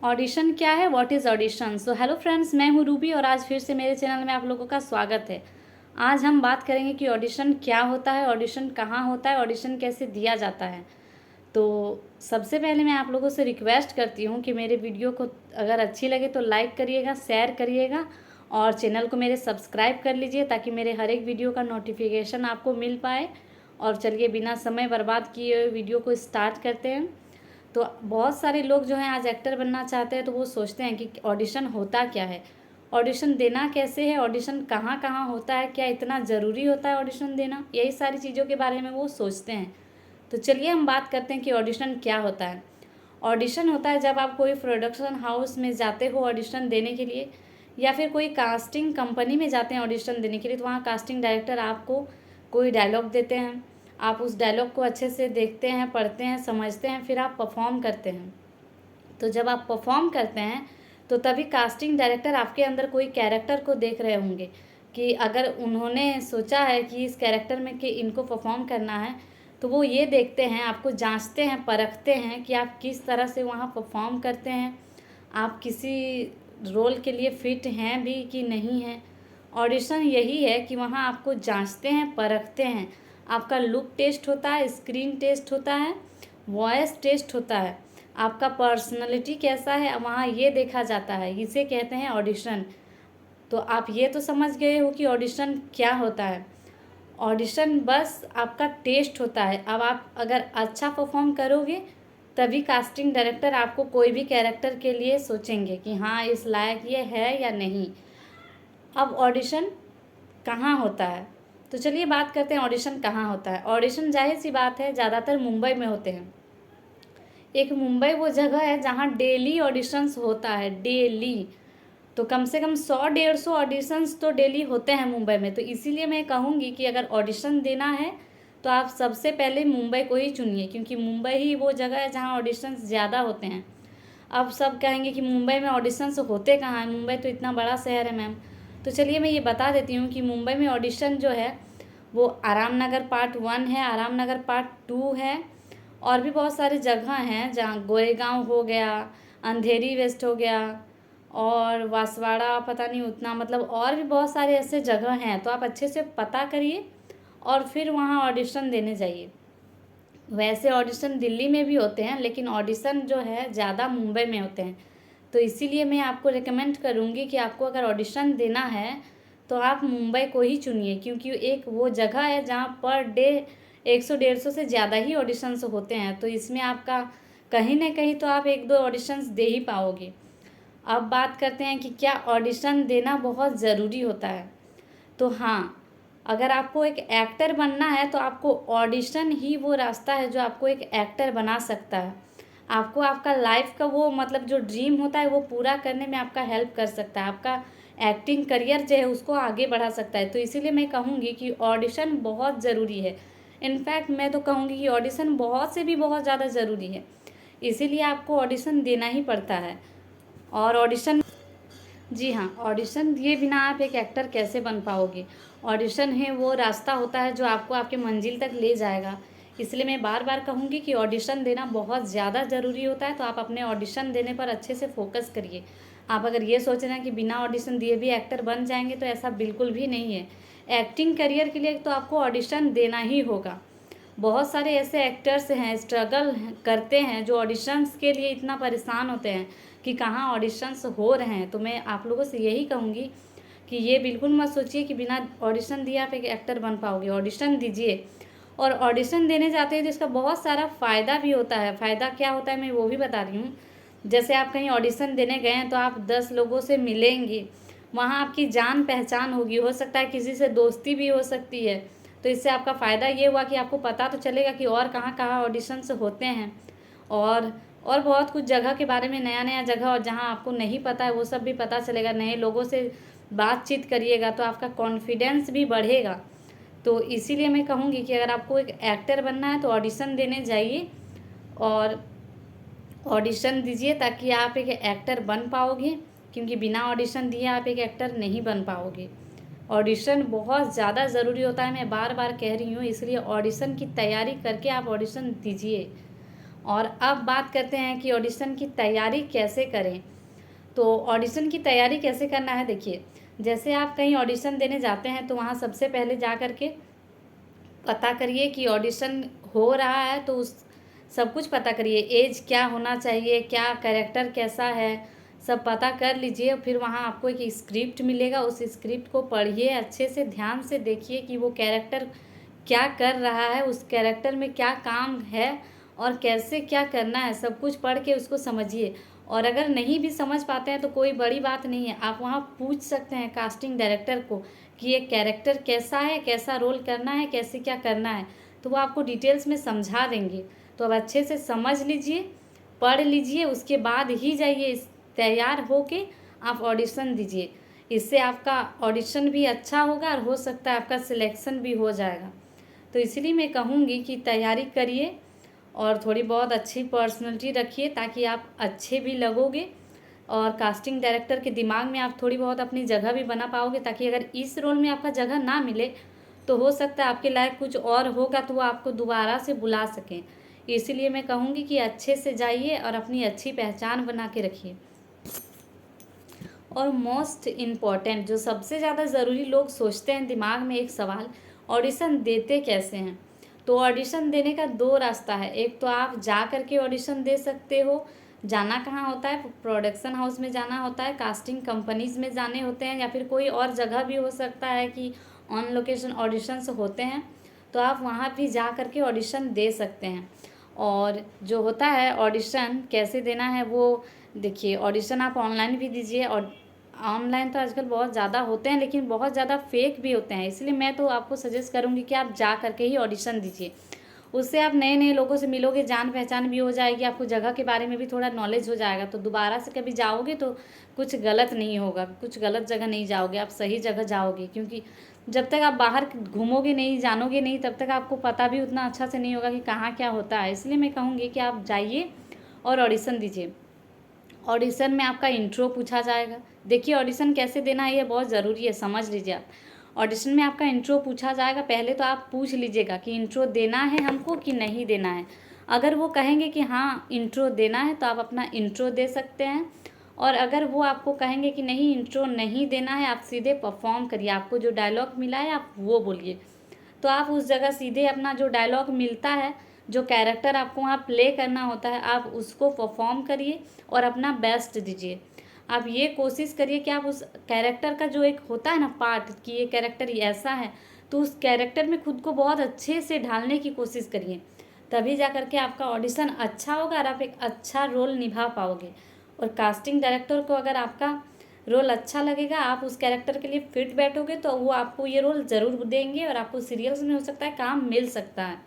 Audition क्या है, what is audition. So hello friends, मैं हूँ रूबी और आज फिर से मेरे चैनल में आप लोगों का स्वागत है। आज हम बात करेंगे कि ऑडिशन क्या होता है, ऑडिशन कहाँ होता है, ऑडिशन कैसे दिया जाता है। तो सबसे पहले मैं आप लोगों से रिक्वेस्ट करती हूँ कि मेरे वीडियो को अगर अच्छी लगे तो लाइक करिएगा, शेयर करिएगा और चैनल को मेरे सब्सक्राइब कर लीजिए ताकि मेरे हर एक वीडियो का नोटिफिकेशन आपको मिल पाए। और चलिए बिना समय बर्बाद किए वीडियो को स्टार्ट करते हैं। तो बहुत सारे लोग जो हैं आज एक्टर बनना चाहते हैं, तो वो सोचते हैं कि ऑडिशन होता क्या है, ऑडिशन देना कैसे है, ऑडिशन कहाँ कहाँ होता है, क्या इतना ज़रूरी होता है ऑडिशन देना, यही सारी चीज़ों के बारे में वो सोचते हैं। तो चलिए हम बात करते हैं कि ऑडिशन क्या होता है। ऑडिशन होता है जब आप कोई प्रोडक्शन हाउस में जाते हो ऑडिशन देने के लिए, या फिर कोई कास्टिंग कंपनी में जाते हैं ऑडिशन देने के लिए। तो वहाँ कास्टिंग डायरेक्टर आपको कोई डायलॉग देते हैं, आप उस डायलॉग को अच्छे से देखते हैं, पढ़ते हैं, समझते हैं, फिर आप परफॉर्म करते हैं। तो जब आप परफॉर्म करते हैं तो तभी कास्टिंग डायरेक्टर आपके अंदर कोई कैरेक्टर को देख रहे होंगे कि अगर उन्होंने सोचा है कि इस कैरेक्टर में कि इनको परफॉर्म करना है, तो वो ये देखते हैं, आपको जांचते हैं, परखते हैं कि आप किस तरह से वहाँ परफॉर्म करते हैं, आप किसी रोल के लिए फिट हैं भी कि नहीं हैं। ऑडिशन यही है कि वहाँ आपको जांचते हैं, परखते हैं, आपका लुक टेस्ट होता है, स्क्रीन टेस्ट होता है, वॉइस टेस्ट होता है, आपका पर्सनालिटी कैसा है वहाँ ये देखा जाता है, इसे कहते हैं ऑडिशन। तो आप ये तो समझ गए हो कि ऑडिशन क्या होता है। ऑडिशन बस आपका टेस्ट होता है। अब आप अगर अच्छा परफॉर्म करोगे तभी कास्टिंग डायरेक्टर आपको कोई भी कैरेक्टर के लिए सोचेंगे कि हाँ इस लायक ये है या नहीं। अब ऑडिशन कहाँ होता है, तो चलिए बात करते हैं ऑडिशन कहाँ होता है। ऑडिशन जाहिर सी बात है ज़्यादातर मुंबई में होते हैं। एक मुंबई वो जगह है जहाँ डेली ऑडिशंस होता है, डेली। तो कम से कम 100-150 ऑडिशंस तो डेली होते हैं मुंबई में। तो इसीलिए मैं कहूँगी कि अगर ऑडिशन देना है तो आप सबसे पहले मुंबई को ही चुनिए, क्योंकि मुंबई ही वो जगह है जहाँ ऑडिशंस ज़्यादा होते हैं। अब सब कहेंगे कि मुंबई में ऑडिशंस होते कहाँ हैं, मुंबई तो इतना बड़ा शहर है मैम। तो चलिए मैं ये बता देती हूँ कि मुंबई में ऑडिशन जो है वो आराम नगर पार्ट 1 है, आराम नगर पार्ट 2 है, और भी बहुत सारी जगह हैं जहाँ गोरेगांव हो गया, अंधेरी वेस्ट हो गया, और वासवाड़ा पता नहीं उतना, मतलब और भी बहुत सारे ऐसे जगह हैं। तो आप अच्छे से पता करिए और फिर वहाँ ऑडिशन देने जाइए। वैसे ऑडिशन दिल्ली में भी होते हैं, लेकिन ऑडिशन जो है ज़्यादा मुंबई में होते हैं। तो इसीलिए मैं आपको रिकमेंड करूँगी कि आपको अगर ऑडिशन देना है तो आप मुंबई को ही चुनिए, क्योंकि एक वो जगह है जहाँ पर डे 100-150 से ज़्यादा ही ऑडिशंस होते हैं। तो इसमें आपका कहीं ना कहीं तो आप 1-2 ऑडिशंस दे ही पाओगे। अब बात करते हैं कि क्या ऑडिशन देना बहुत ज़रूरी होता है। तो हाँ, अगर आपको एक एक्टर बनना है तो आपको ऑडिशन ही वो रास्ता है जो आपको एक एक्टर बना सकता है। आपको आपका लाइफ का वो मतलब जो ड्रीम होता है वो पूरा करने में आपका हेल्प कर सकता है, आपका एक्टिंग करियर जो है उसको आगे बढ़ा सकता है। तो इसीलिए मैं कहूँगी कि ऑडिशन बहुत ज़रूरी है। इनफैक्ट मैं तो कहूँगी कि ऑडिशन बहुत से भी बहुत ज़्यादा ज़रूरी है, इसीलिए आपको ऑडिशन देना ही पड़ता है। और ऑडिशन, जी हाँ, ऑडिशन दिए बिना आप एक एक्टर कैसे बन पाओगे। ऑडिशन है वो रास्ता होता है जो आपको आपके मंजिल तक ले जाएगा। इसलिए मैं बार बार कहूँगी कि ऑडिशन देना बहुत ज़्यादा ज़रूरी होता है। तो आप अपने ऑडिशन देने पर अच्छे से फोकस करिए। आप अगर ये सोच रहे हैं कि बिना ऑडिशन दिए भी एक्टर बन जाएंगे, तो ऐसा बिल्कुल भी नहीं है। एक्टिंग करियर के लिए तो आपको ऑडिशन देना ही होगा। बहुत सारे ऐसे एक्टर्स हैं स्ट्रगल करते हैं जो ऑडिशंस के लिए इतना परेशान होते हैं कि कहाँ ऑडिशंस हो रहे हैं। तो मैं आप लोगों से यही कहूँगी कि ये बिल्कुल मत सोचिए कि बिना ऑडिशन दिए आप एक एक्टर बन पाओगे। ऑडिशन दीजिए, और ऑडिशन देने जाते हैं तो इसका बहुत सारा फ़ायदा भी होता है। फ़ायदा क्या होता है मैं वो भी बता रही हूँ। जैसे आप कहीं ऑडिशन देने गए हैं तो आप 10 लोगों से मिलेंगे, वहाँ आपकी जान पहचान होगी, हो सकता है किसी से दोस्ती भी हो सकती है। तो इससे आपका फ़ायदा ये हुआ कि आपको पता तो चलेगा कि और कहाँ कहाँ ऑडिशंस होते हैं, और बहुत कुछ जगह के बारे में, नया नया जगह और जहाँ आपको नहीं पता है वो सब भी पता चलेगा। नए लोगों से बातचीत करिएगा तो आपका कॉन्फिडेंस भी बढ़ेगा। तो इसीलिए मैं कहूँगी कि अगर आपको एक एक्टर बनना है तो ऑडिशन देने जाइए और ऑडिशन दीजिए ताकि आप एक एक्टर बन पाओगे, क्योंकि बिना ऑडिशन दिए आप एक एक्टर नहीं बन पाओगे। ऑडिशन बहुत ज़्यादा ज़रूरी होता है, मैं बार बार कह रही हूँ, इसलिए ऑडिशन की तैयारी करके आप ऑडिशन दीजिए। और अब बात करते हैं कि ऑडिशन की तैयारी कैसे करें। तो ऑडिशन की तैयारी कैसे करना है, देखिए जैसे आप कहीं ऑडिशन देने जाते हैं तो वहाँ सबसे पहले जा कर के पता करिए कि ऑडिशन हो रहा है, तो उस सब कुछ पता करिए, एज क्या होना चाहिए, क्या कैरेक्टर कैसा है, सब पता कर लीजिए। फिर वहाँ आपको एक स्क्रिप्ट मिलेगा, उस स्क्रिप्ट को पढ़िए, अच्छे से ध्यान से देखिए कि वो कैरेक्टर क्या कर रहा है, उस कैरेक्टर में क्या काम है और कैसे क्या करना है, सब कुछ पढ़ के उसको समझिए। और अगर नहीं भी समझ पाते हैं तो कोई बड़ी बात नहीं है, आप वहाँ पूछ सकते हैं कास्टिंग डायरेक्टर को कि ये कैरेक्टर कैसा है, कैसा रोल करना है, कैसे क्या करना है, तो वो आपको डिटेल्स में समझा देंगे। तो अब अच्छे से समझ लीजिए, पढ़ लीजिए, उसके बाद ही जाइए, तैयार होके आप ऑडिशन दीजिए। इससे आपका ऑडिशन भी अच्छा होगा और हो सकता है आपका सिलेक्शन भी हो जाएगा। तो इसलिए मैं कहूँगी कि तैयारी करिए और थोड़ी बहुत अच्छी पर्सनैलिटी रखिए ताकि आप अच्छे भी लगोगे और कास्टिंग डायरेक्टर के दिमाग में आप थोड़ी बहुत अपनी जगह भी बना पाओगे, ताकि अगर इस रोल में आपका जगह ना मिले तो हो सकता है आपके लायक कुछ और होगा तो वो आपको दोबारा से बुला सकें। इसीलिए मैं कहूँगी कि अच्छे से जाइए और अपनी अच्छी पहचान बना के रखिए। और मोस्ट इम्पॉर्टेंट, जो सबसे ज़्यादा ज़रूरी लोग सोचते हैं दिमाग में एक सवाल, ऑडिशन देते कैसे हैं। तो ऑडिशन देने का दो रास्ता है, एक तो आप जा कर के ऑडिशन दे सकते हो। जाना कहाँ होता है, प्रोडक्शन हाउस में जाना होता है, कास्टिंग कंपनीज़ में जाने होते हैं, या फिर कोई और जगह भी हो सकता है कि ऑन लोकेशन ऑडिशंस होते हैं, तो आप वहाँ भी जा कर के ऑडिशन दे सकते हैं। और जो होता है ऑडिशन कैसे देना है वो देखिए, ऑडिशन आप ऑनलाइन भी दीजिए, और ऑनलाइन तो आजकल बहुत ज़्यादा होते हैं लेकिन बहुत ज़्यादा फेक भी होते हैं, इसलिए मैं तो आपको सजेस्ट करूँगी कि आप जा करके ही ऑडिशन दीजिए। उससे आप नए नए लोगों से मिलोगे, जान पहचान भी हो जाएगी, आपको जगह के बारे में भी थोड़ा नॉलेज हो जाएगा, तो दोबारा से कभी जाओगे तो कुछ गलत नहीं होगा, कुछ गलत जगह नहीं जाओगे, आप सही जगह जाओगे। क्योंकि जब तक आप बाहर घूमोगे नहीं, जानोगे नहीं, तब तक आपको पता भी उतना अच्छा से नहीं होगा कि कहाँ क्या होता है। इसलिए मैं कहूँगी कि आप जाइए और ऑडिशन दीजिए। ऑडिशन में आपका इंट्रो पूछा जाएगा। देखिए ऑडिशन कैसे देना है ये बहुत ज़रूरी है, समझ लीजिए आप। ऑडिशन में आपका इंट्रो पूछा जाएगा, पहले तो आप पूछ लीजिएगा कि इंट्रो देना है हमको कि नहीं देना है। अगर वो कहेंगे कि हाँ इंट्रो देना है तो आप अपना इंट्रो दे सकते हैं, और अगर वो आपको कहेंगे कि नहीं इंट्रो नहीं देना है, आप सीधे परफॉर्म करिए, आपको जो डायलॉग मिला है आप वो बोलिए। तो आप उस जगह सीधे अपना जो डायलॉग मिलता है, जो कैरेक्टर आपको वहाँ प्ले करना होता है, आप उसको परफॉर्म करिए और अपना बेस्ट दीजिए। आप ये कोशिश करिए कि आप उस कैरेक्टर का जो एक होता है ना पार्ट, कि ये कैरेक्टर ऐसा है, तो उस कैरेक्टर में खुद को बहुत अच्छे से ढालने की कोशिश करिए, तभी जा कर के आपका ऑडिशन अच्छा होगा और आप एक अच्छा रोल निभा पाओगे। और कास्टिंग डायरेक्टर को अगर आपका रोल अच्छा लगेगा, आप उस कैरेक्टर के लिए फिट बैठोगे, तो वो आपको ये रोल ज़रूर देंगे और आपको सीरियल्स में हो सकता है काम मिल सकता है।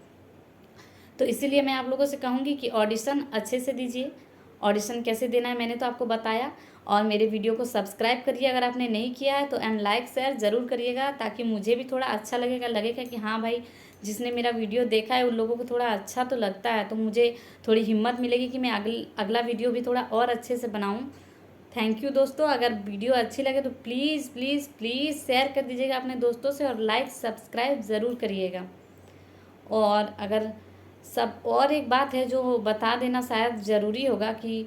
तो इसीलिए मैं आप लोगों से कहूँगी कि ऑडिशन अच्छे से दीजिए। ऑडिशन कैसे देना है मैंने तो आपको बताया, और मेरे वीडियो को सब्सक्राइब करिए अगर आपने नहीं किया है तो, एंड लाइक शेयर ज़रूर करिएगा, ताकि मुझे भी थोड़ा अच्छा लगेगा कि हाँ भाई जिसने मेरा वीडियो देखा है उन लोगों को थोड़ा अच्छा तो लगता है, तो मुझे थोड़ी हिम्मत मिलेगी कि मैं अगला वीडियो भी थोड़ा और अच्छे से बनाऊँ। थैंक यू दोस्तों, अगर वीडियो अच्छी लगे तो प्लीज़ प्लीज़ प्लीज़ शेयर कर दीजिएगा अपने दोस्तों से, और लाइक सब्सक्राइब ज़रूर करिएगा। और अगर सब और एक बात है जो बता देना शायद ज़रूरी होगा कि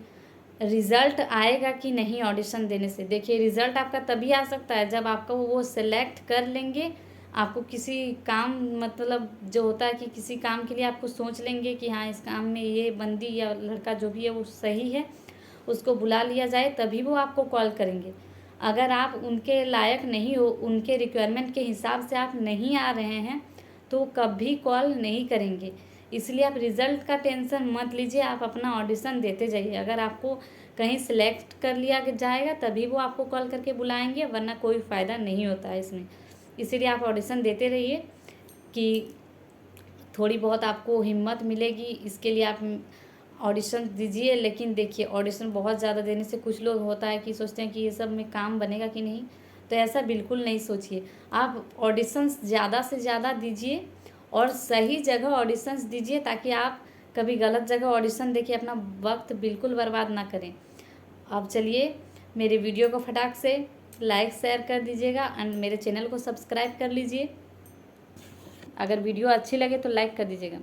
रिज़ल्ट आएगा कि नहीं ऑडिशन देने से। देखिए रिज़ल्ट आपका तभी आ सकता है जब आपका वो सेलेक्ट कर लेंगे, आपको किसी काम, मतलब जो होता है कि किसी काम के लिए आपको सोच लेंगे कि हाँ इस काम में ये बंदी या लड़का जो भी है वो सही है, उसको बुला लिया जाए, तभी वो आपको कॉल करेंगे। अगर आप उनके लायक नहीं हो, उनके रिक्वायरमेंट के हिसाब से आप नहीं आ रहे हैं, तो कभी कॉल नहीं करेंगे। इसलिए आप रिज़ल्ट का टेंशन मत लीजिए, आप अपना ऑडिशन देते जाइए। अगर आपको कहीं सिलेक्ट कर लिया जाएगा तभी वो आपको कॉल करके बुलाएंगे, वरना कोई फ़ायदा नहीं होता है इसमें। इसीलिए आप ऑडिशन देते रहिए कि थोड़ी बहुत आपको हिम्मत मिलेगी, इसके लिए आप ऑडिशन दीजिए। लेकिन देखिए ऑडिशन बहुत ज़्यादा देने से कुछ लोग होता है कि सोचते हैं कि ये सब में काम बनेगा कि नहीं, तो ऐसा बिल्कुल नहीं सोचिए। आप ऑडिशंस ज़्यादा से ज़्यादा दीजिए और सही जगह ऑडिशंस दीजिए, ताकि आप कभी गलत जगह ऑडिशन देके अपना वक्त बिल्कुल बर्बाद ना करें। अब चलिए मेरे वीडियो को फटाक से लाइक शेयर कर दीजिएगा एंड मेरे चैनल को सब्सक्राइब कर लीजिए। अगर वीडियो अच्छी लगे तो लाइक कर दीजिएगा।